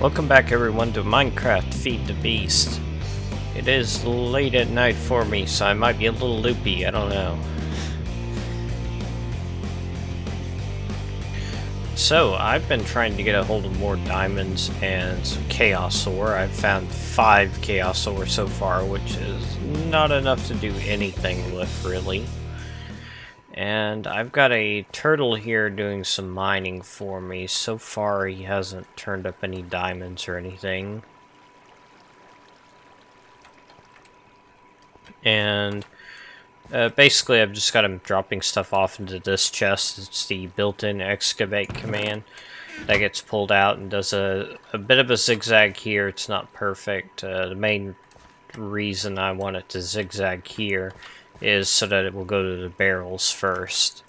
Welcome back everyone to Minecraft Feed the Beast. It is late at night for me, so I might be a little loopy, I don't know. So, I've been trying to get a hold of more diamonds and some chaos ore. I've found 5 chaos ore so far, which is not enough to do anything with, really. And I've got a turtle here doing some mining for me. So far he hasn't turned up any diamonds or anything. And basically I've just got him dropping stuff off into this chest. It's the built-in excavate command that gets pulled out and does a bit of a zigzag here. It's not perfect. The main reason I want it to zigzag here is so that it will go to the barrels first.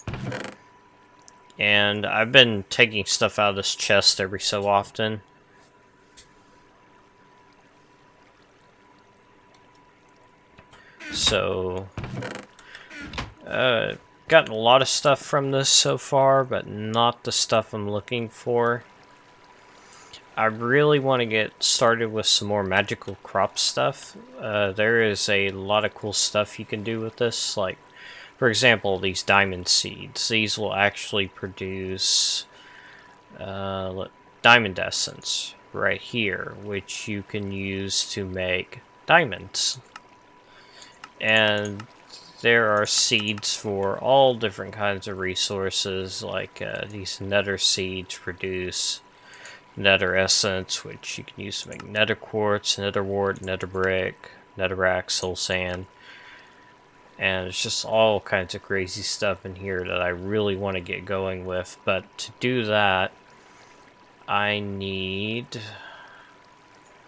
And I've been taking stuff out of this chest every so often. So, gotten a lot of stuff from this so far, but not the stuff I'm looking for. I really want to get started with some more magical crop stuff. There is a lot of cool stuff you can do with this, like, for example, these diamond seeds. These will actually produce diamond essence right here, which you can use to make diamonds. And there are seeds for all different kinds of resources, like these nether seeds produce nether essence, which you can use to make nether quartz, nether wart, nether brick, netherrack, soul sand. And it's just all kinds of crazy stuff in here that I really want to get going with. But to do that, I need...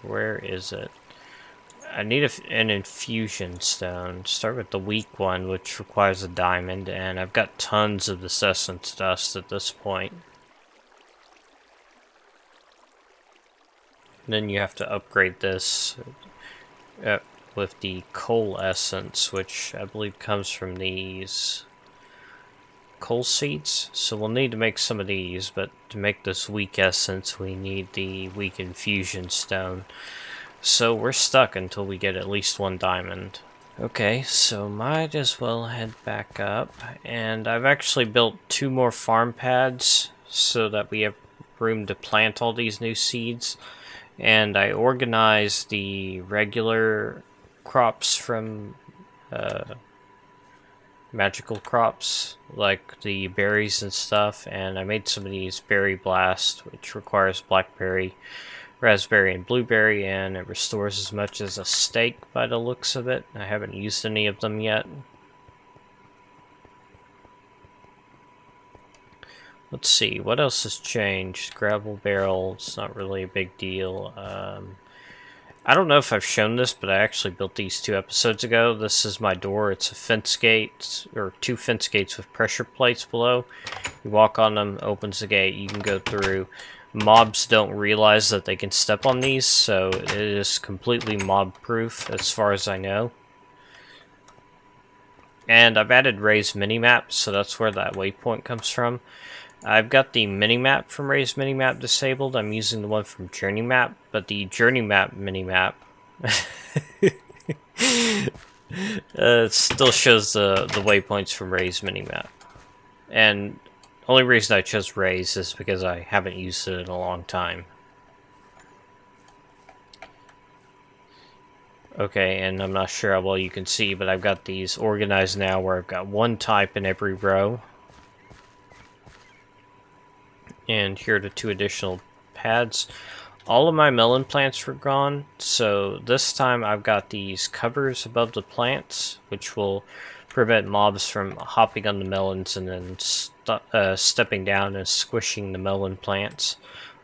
where is it? I need an infusion stone. Start with the weak one, which requires a diamond, and I've got tons of this essence dust at this point. Then you have to upgrade this with the coal essence, which I believe comes from these coal seeds. So we'll need to make some of these, but to make this weak essence we need the weak infusion stone. So we're stuck until we get at least 1 diamond. Okay, so might as well head back up. And I've actually built 2 more farm pads so that we have room to plant all these new seeds. And I organized the regular crops from magical crops, like the berries and stuff, and I made some of these berry blast, which requires blackberry, raspberry, and blueberry, and it restores as much as a steak by the looks of it. I haven't used any of them yet. Let's see, what else has changed? Gravel barrel, it's not really a big deal. I don't know if I've shown this, but I actually built these 2 episodes ago. This is my door. It's a fence gate, or 2 fence gates with pressure plates below. You walk on them, opens the gate, you can go through. Mobs don't realize that they can step on these, so it is completely mob-proof as far as I know. And I've added Ray's minimap, so that's where that waypoint comes from. I've got the minimap from Ray's minimap disabled. I'm using the one from Journey Map, but the Journey Map minimap it still shows the waypoints from Ray's minimap. And the only reason I chose Ray's is because I haven't used it in a long time. Okay, and I'm not sure how well you can see, but I've got these organized now where I've got 1 type in every row. And here are the 2 additional pads. All of my melon plants were gone, so this time I've got these covers above the plants, which will prevent mobs from hopping on the melons and then stepping down and squishing the melon plants.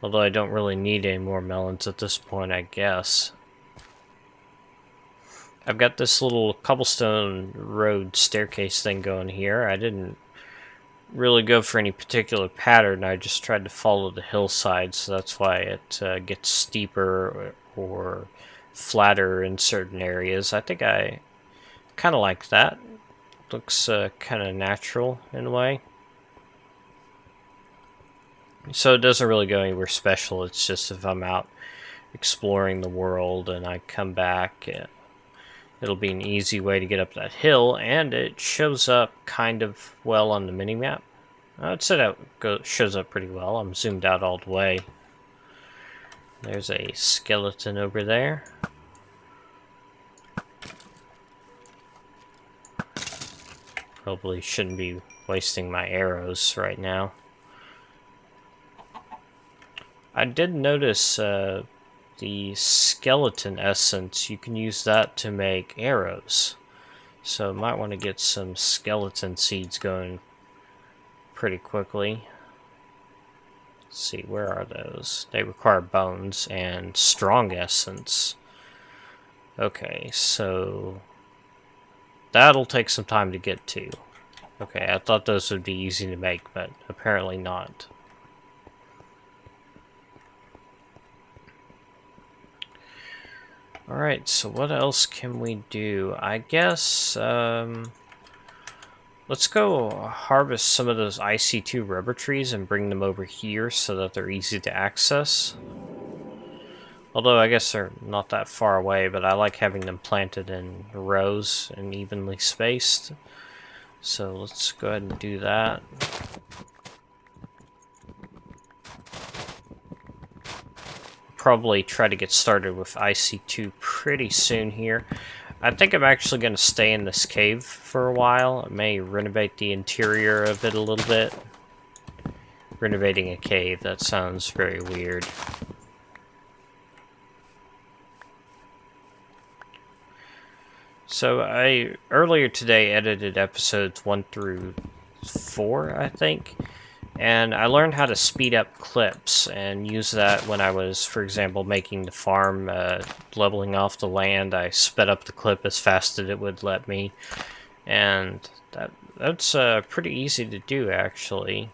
Although I don't really need any more melons at this point, I guess. I've got this little cobblestone road staircase thing going here. I didn't really go for any particular pattern. I just tried to follow the hillside, so that's why it gets steeper or flatter in certain areas. I think I kind of like that. Looks kind of natural in a way. So it doesn't really go anywhere special. It's just if I'm out exploring the world and I come back, it'll be an easy way to get up that hill, and it shows up kind of well on the minimap. I'd say that shows up pretty well. I'm zoomed out all the way. There's a skeleton over there. Probably shouldn't be wasting my arrows right now. I did notice the skeleton essence, you can use that to make arrows. So might want to get some skeleton seeds going pretty quickly. Let's see, where are those? They require bones and strong essence. Okay, so that'll take some time to get to. Okay, I thought those would be easy to make, but apparently not. Alright, so what else can we do? I guess, let's go harvest some of those IC2 rubber trees and bring them over here so that they're easy to access. Although I guess they're not that far away, but I like having them planted in rows and evenly spaced. So let's go ahead and do that. Probably try to get started with IC2 pretty soon here. I think I'm actually going to stay in this cave for a while. I may renovate the interior of it a little bit. Renovating a cave, that sounds very weird. So I earlier today edited episodes 1 through 4, I think. And I learned how to speed up clips and use that when I was, for example, making the farm, leveling off the land. I sped up the clip as fast as it would let me. And that's pretty easy to do, actually.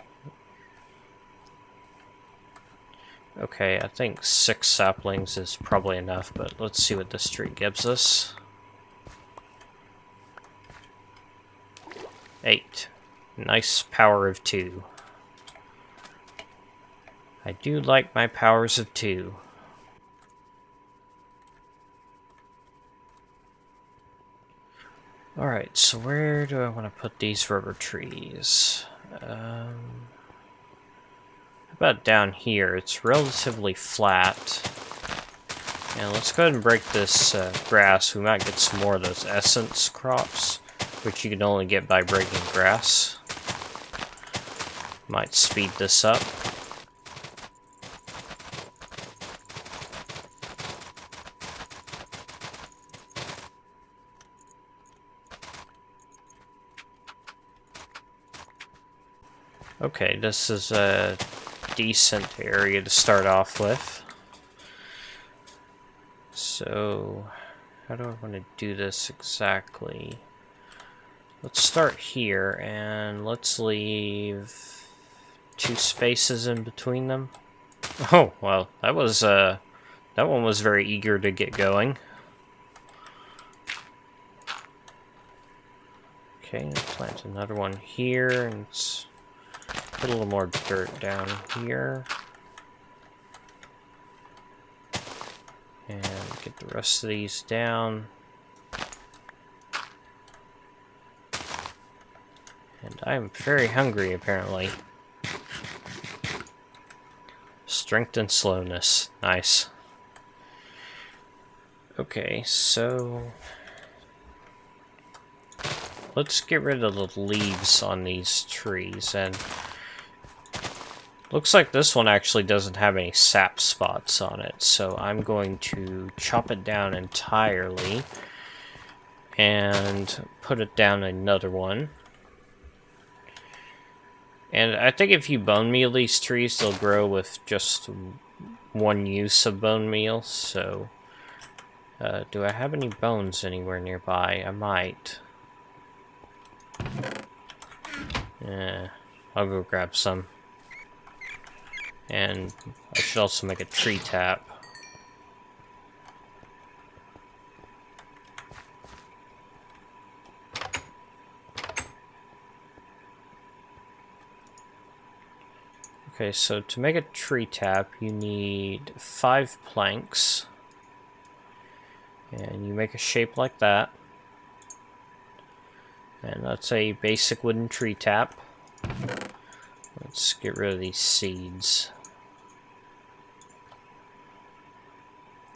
Okay, I think 6 saplings is probably enough, but let's see what this tree gives us. 8. Nice power of 2. I do like my powers of 2. Alright, so where do I want to put these rubber trees? How about down here? It's relatively flat. And let's go ahead and break this grass. We might get some more of those essence crops, which you can only get by breaking grass. Might speed this up. Okay, this is a decent area to start off with. So, how do I want to do this exactly? Let's start here, and let's leave 2 spaces in between them. Oh, well, that one was very eager to get going. Okay, plant another one here, and let's put a little more dirt down here. And get the rest of these down. And I'm very hungry, apparently. Strength and slowness. Nice. Okay, so let's get rid of the leaves on these trees. And looks like this one actually doesn't have any sap spots on it, so I'm going to chop it down entirely and put it down another one. And I think if you bone meal these trees, they'll grow with just 1 use of bone meal, so do I have any bones anywhere nearby? I might. I'll go grab some. And I should also make a tree tap. Okay, so to make a tree tap, you need 5 planks. And you make a shape like that. And that's a basic wooden tree tap. Let's get rid of these seeds.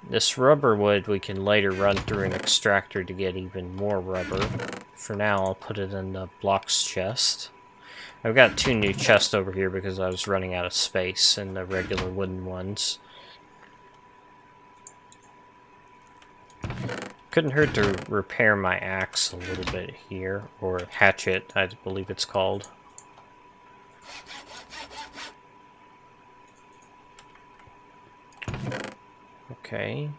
This rubber wood we can later run through an extractor to get even more rubber. For now, I'll put it in the blocks chest. I've got 2 new chests over here because I was running out of space in the regular wooden ones. Couldn't hurt to repair my axe a little bit here, or hatchet, I believe it's called. Okay,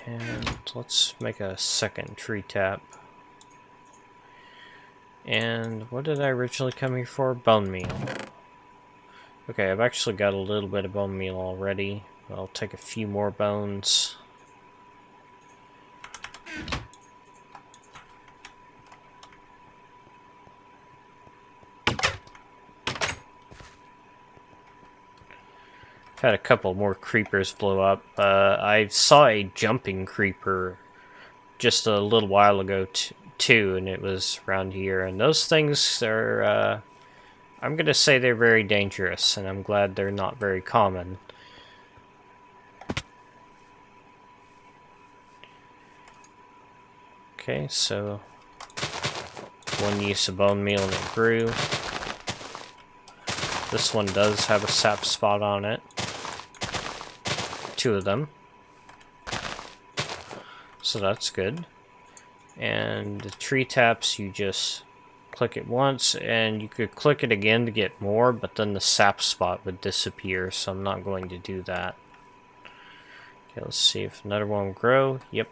and let's make a second tree tap. And what did I originally come here for? Bone meal. Okay, I've actually got a little bit of bone meal already. I'll take a few more bones. Had a couple more creepers blow up. I saw a jumping creeper just a little while ago too, and it was around here. And those things are, I'm gonna say they're very dangerous, and I'm glad they're not very common. Okay, so 1 use of bone meal and it grew. This one does have a sap spot on it. 2 of them. So that's good. And the tree taps, you just click it once, and you could click it again to get more, but then the sap spot would disappear, so I'm not going to do that. Okay, let's see if another one will grow. Yep.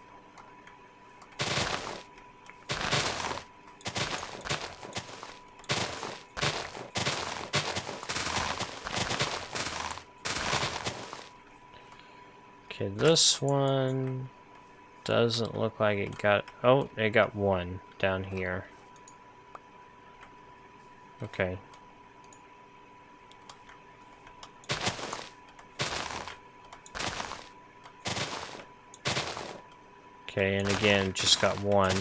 Okay, this one doesn't look like it got... Oh, it got 1 down here. Okay. Okay, and again, just got 1.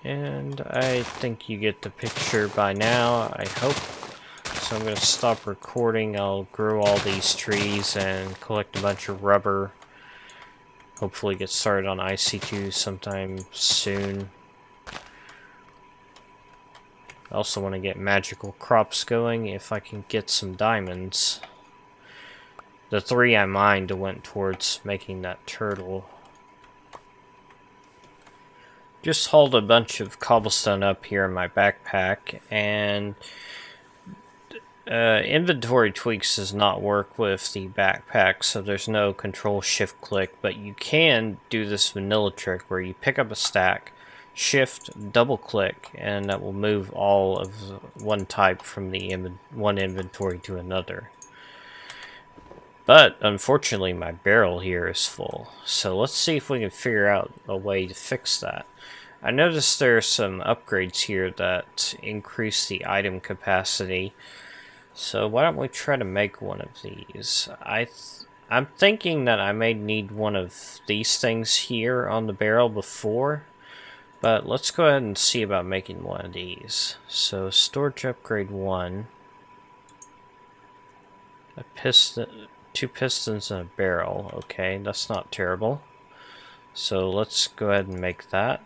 And I think you get the picture by now, I hope. So I'm going to stop recording. I'll grow all these trees and collect a bunch of rubber. Hopefully get started on IC2 sometime soon. I also want to get magical crops going if I can get some diamonds. The 3 I mined went towards making that turtle. Just hauled a bunch of cobblestone up here in my backpack, and inventory tweaks does not work with the backpack, so there's no control shift click, but you can do this vanilla trick where you pick up a stack, shift, double click, and that will move all of one type from the one inventory to another. But unfortunately my barrel here is full, so let's see if we can figure out a way to fix that. I noticed there are some upgrades here that increase the item capacity, so why don't we try to make one of these? I'm thinking that I may need one of these things here on the barrel before, but let's go ahead and see about making one of these. So storage upgrade 1, a piston, 2 pistons and a barrel. Okay, that's not terrible. So let's go ahead and make that.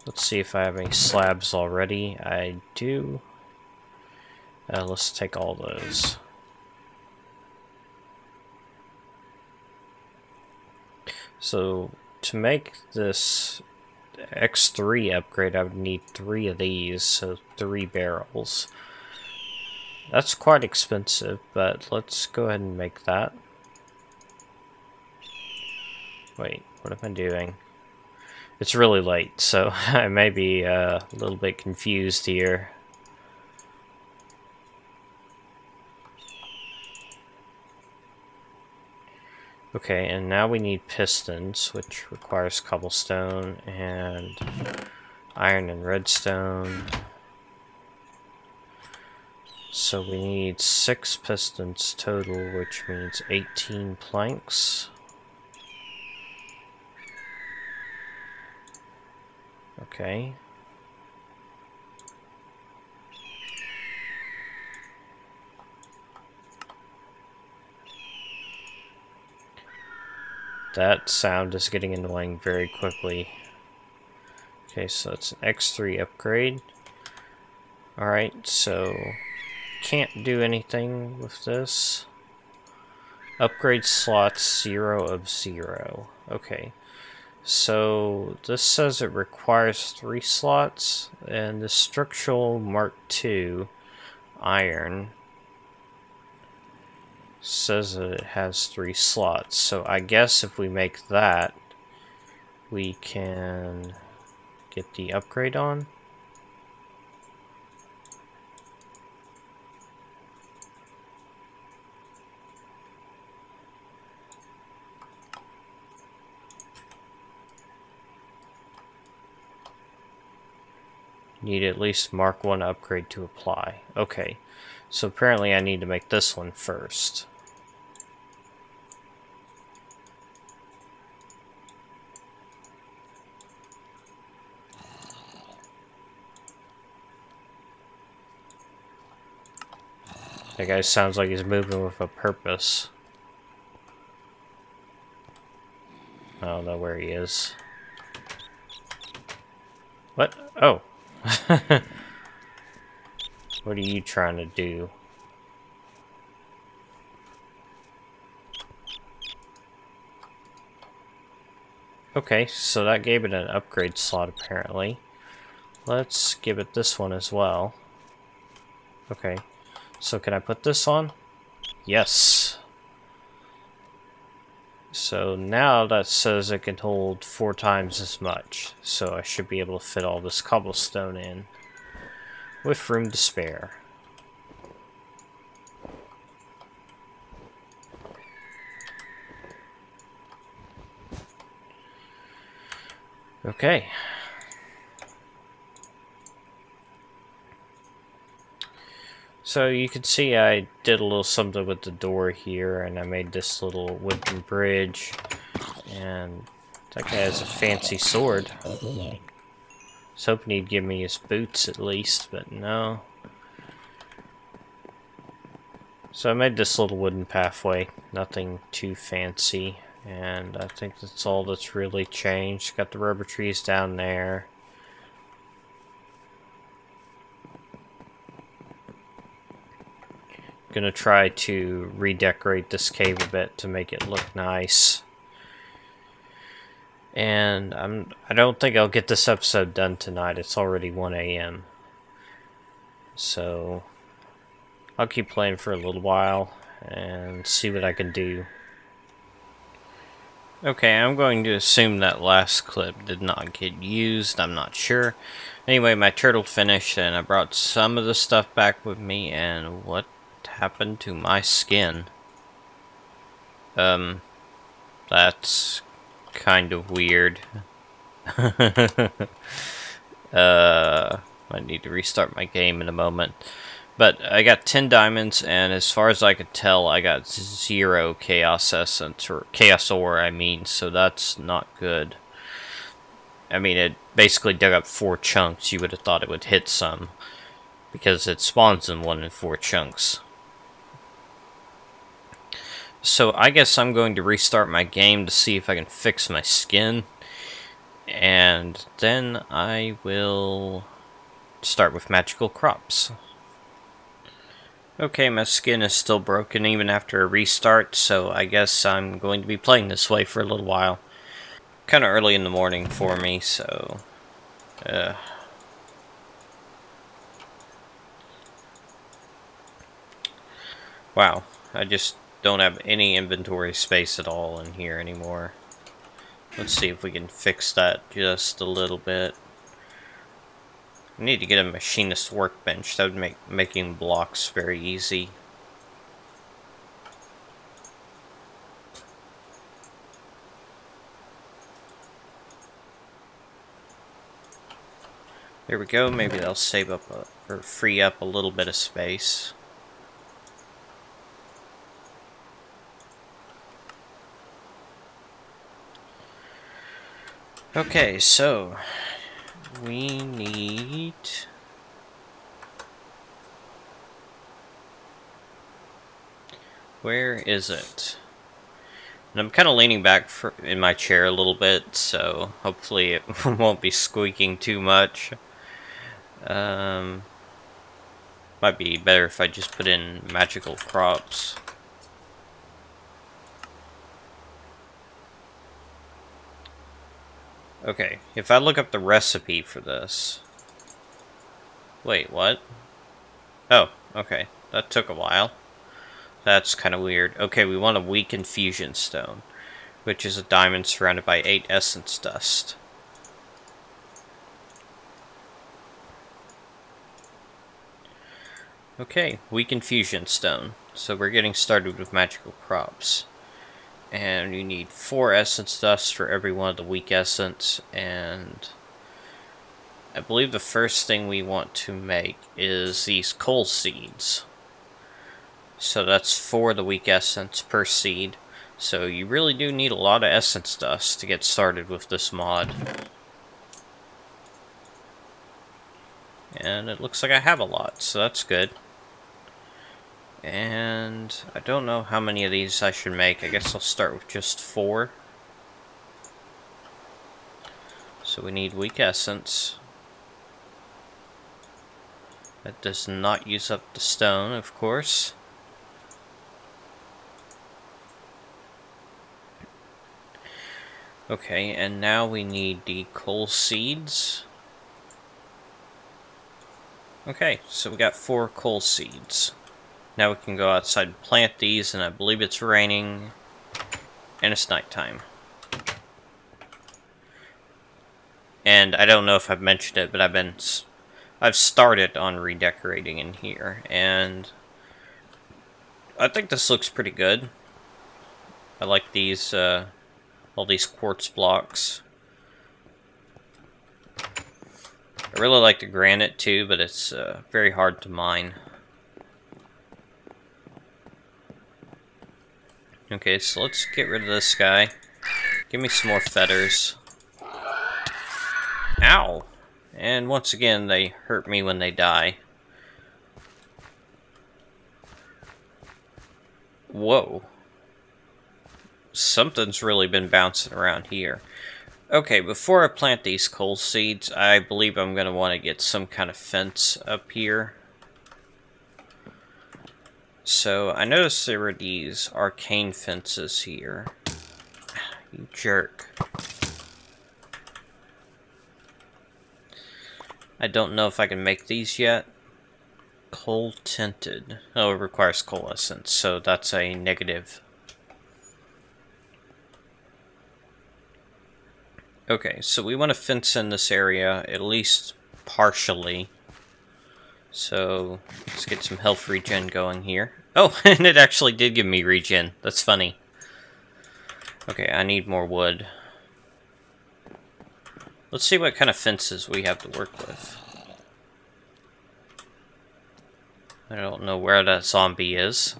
Let's see if I have any slabs already. I do. Let's take all those. So to make this X3 upgrade, I would need 3 of these, so 3 barrels. That's quite expensive, but let's go ahead and make that. Wait, what am I doing? It's really late, so I may be a little bit confused here. Okay, and now we need pistons, which requires cobblestone and iron and redstone. So we need 6 pistons total, which means 18 planks. Okay. That sound is getting annoying very quickly. Okay, so it's an X3 upgrade. Alright, so can't do anything with this. Upgrade slots 0 of 0. Okay. So this says it requires 3 slots, and the structural Mark II iron says that it has 3 slots. So I guess if we make that, we can get the upgrade on. Need at least Mark 1 upgrade to apply. Okay, so apparently I need to make this one first. That guy sounds like he's moving with a purpose. I don't know where he is. What? Oh. What are you trying to do? Okay, so that gave it an upgrade slot apparently. Let's give it this one as well. Okay, so can I put this on? Yes. So now that says it can hold 4 times as much. So I should be able to fit all this cobblestone in with room to spare. Okay. So you can see I did a little something with the door here, and I made this little wooden bridge, and that guy has a fancy sword. I was hoping he'd give me his boots at least, but no. So I made this little wooden pathway, nothing too fancy, and I think that's all that's really changed. Got the rubber trees down there. Gonna try to redecorate this cave a bit to make it look nice. And I don't think I'll get this episode done tonight. It's already 1 AM. So I'll keep playing for a little while and see what I can do. Okay, I'm going to assume that last clip did not get used. I'm not sure. Anyway, my turtle finished, and I brought some of the stuff back with me, and what happened to my skin? That's kind of weird. I need to restart my game in a moment. But I got 10 diamonds, and as far as I could tell, I got 0 chaos essence, or chaos ore, I mean, so that's not good. I mean, it basically dug up 4 chunks. You would have thought it would hit some, because it spawns in 1 in 4 chunks. So I guess I'm going to restart my game to see if I can fix my skin, and then I will start with magical crops. Okay, my skin is still broken even after a restart, so I guess I'm going to be playing this way for a little while. Kind of early in the morning for me, so wow, I just don't have any inventory space at all in here anymore. Let's see if we can fix that just a little bit. I need to get a machinist workbench. That would make making blocks very easy. There we go. Maybe they'll save up or free up a little bit of space. Okay, so we need... Where is it? And I'm kind of leaning back in my chair a little bit, so hopefully it won't be squeaking too much. Might be better if I just put in magical crops. Okay, if I look up the recipe for this... Wait, what? Oh, okay. That took a while. That's kind of weird. Okay, we want a weakened fusion stone, which is a diamond surrounded by 8 essence dust. Okay, weakened fusion stone. So we're getting started with magical crops. And you need 4 essence dust for every one of the weak essence, and I believe the first thing we want to make is these coal seeds. So that's 4 of the weak essence per seed. So you really do need a lot of essence dust to get started with this mod. And it looks like I have a lot, so that's good. And I don't know how many of these I should make. I guess I'll start with just 4. So we need weak essence. That does not use up the stone, of course. Okay, and now we need the coal seeds. Okay, so we got 4 coal seeds. Now we can go outside and plant these, and I believe it's raining, and it's nighttime. And I don't know if I've mentioned it, but I've started on redecorating in here, and I think this looks pretty good. I like these, all these quartz blocks. I really like the granite too, but it's very hard to mine. Okay, so let's get rid of this guy. Give me some more feathers. Ow! And once again, they hurt me when they die. Whoa. Something's really been bouncing around here. Okay, before I plant these coal seeds, I believe I'm going to want to get some kind of fence up here. So, I noticed there were these arcane fences here. You jerk. I don't know if I can make these yet. Coal tinted. Oh, it requires coal essence, so that's a negative. Okay, so we want to fence in this area, at least partially. So, let's get some health regen going here. Oh, and it actually did give me regen. That's funny. Okay, I need more wood. Let's see what kind of fences we have to work with. I don't know where that zombie is.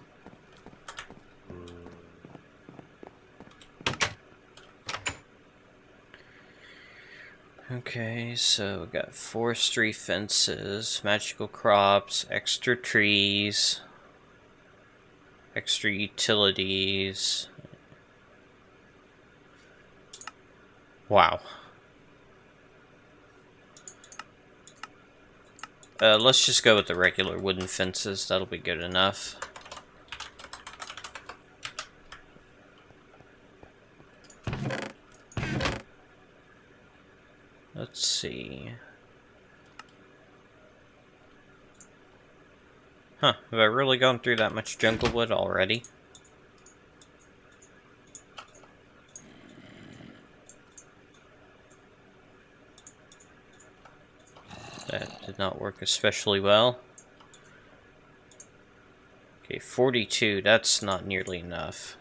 Okay, so we got forestry fences, magical crops, extra trees, extra utilities. Wow. Let's just go with the regular wooden fences. That'll be good enough. Let's see. Huh, have I really gone through that much jungle wood already? That did not work especially well. Okay, 42, that's not nearly enough.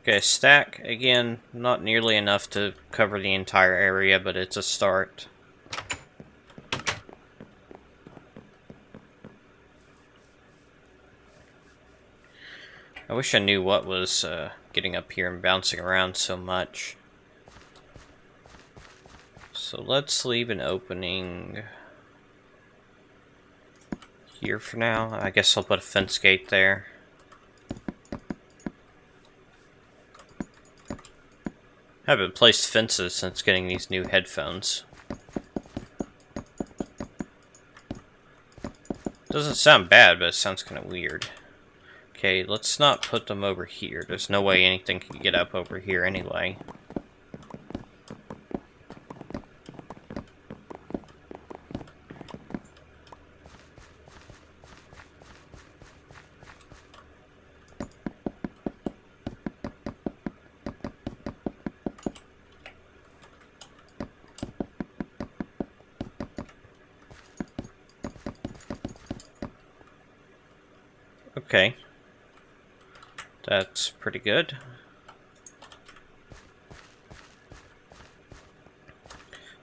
Okay, stack, again, not nearly enough to cover the entire area, but it's a start. I wish I knew what was getting up here and bouncing around so much. So let's leave an opening here for now. I guess I'll put a fence gate there. I haven't placed fences since getting these new headphones. Doesn't sound bad, but it sounds kind of weird. Okay, let's not put them over here. There's no way anything can get up over here anyway. Okay. That's pretty good.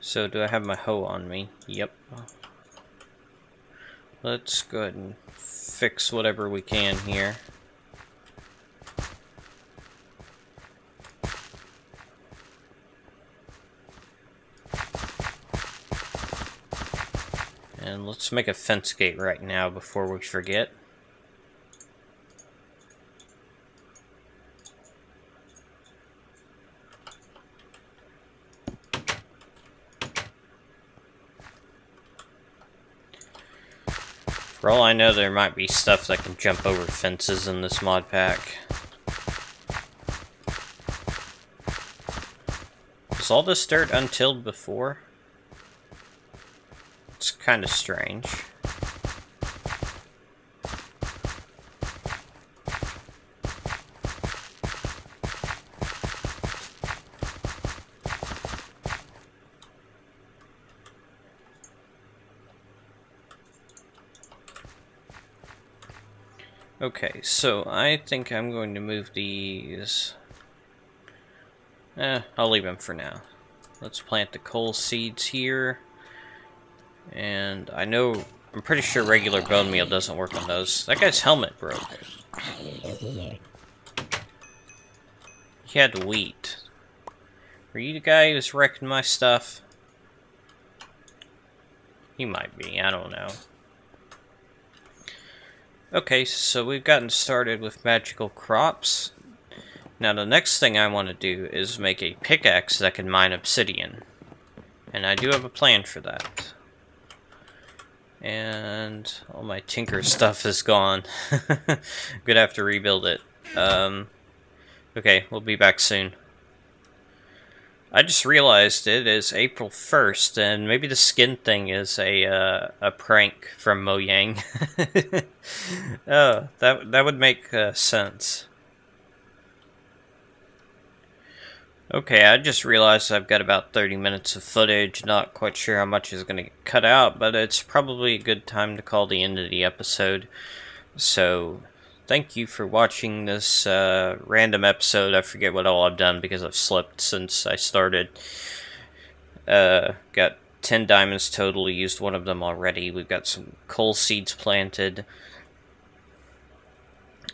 So, do I have my hoe on me? Yep. Let's go ahead and fix whatever we can here. And let's make a fence gate right now before we forget. For all I know, there might be stuff that can jump over fences in this mod pack. Was all this dirt untilled before? It's kind of strange. Okay, so I think I'm going to move these. I'll leave them for now. Let's plant the coal seeds here. And I know, I'm pretty sure regular bone meal doesn't work on those. That guy's helmet broke. He had wheat. Were you the guy who's wrecking my stuff? He might be, I don't know. Okay, so we've gotten started with magical crops. Now the next thing I want to do is make a pickaxe that can mine obsidian. And I do have a plan for that. And all my tinker stuff is gone. I'm gonna have to rebuild it. Okay, we'll be back soon. I just realized it is April 1st, and maybe the skin thing is a prank from Mojang. Oh, that would make sense. Okay, I just realized I've got about 30 minutes of footage. Not quite sure how much is going to get cut out, but it's probably a good time to call the end of the episode. So, thank you for watching this random episode. I forget what all I've done because I've slept since I started. Got 10 diamonds total, used one of them already. We've got some coal seeds planted.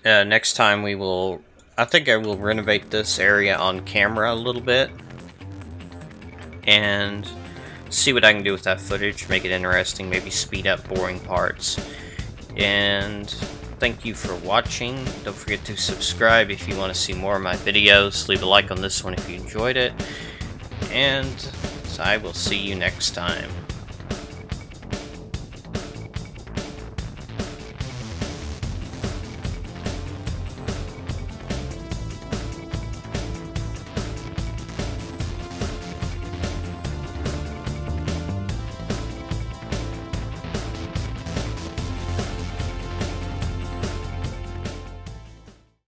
Next time we will... I think I will renovate this area on camera a little bit. And see what I can do with that footage. Make it interesting, maybe speed up boring parts. And... thank you for watching. Don't forget to subscribe if you want to see more of my videos. Leave a like on this one if you enjoyed it. And I will see you next time.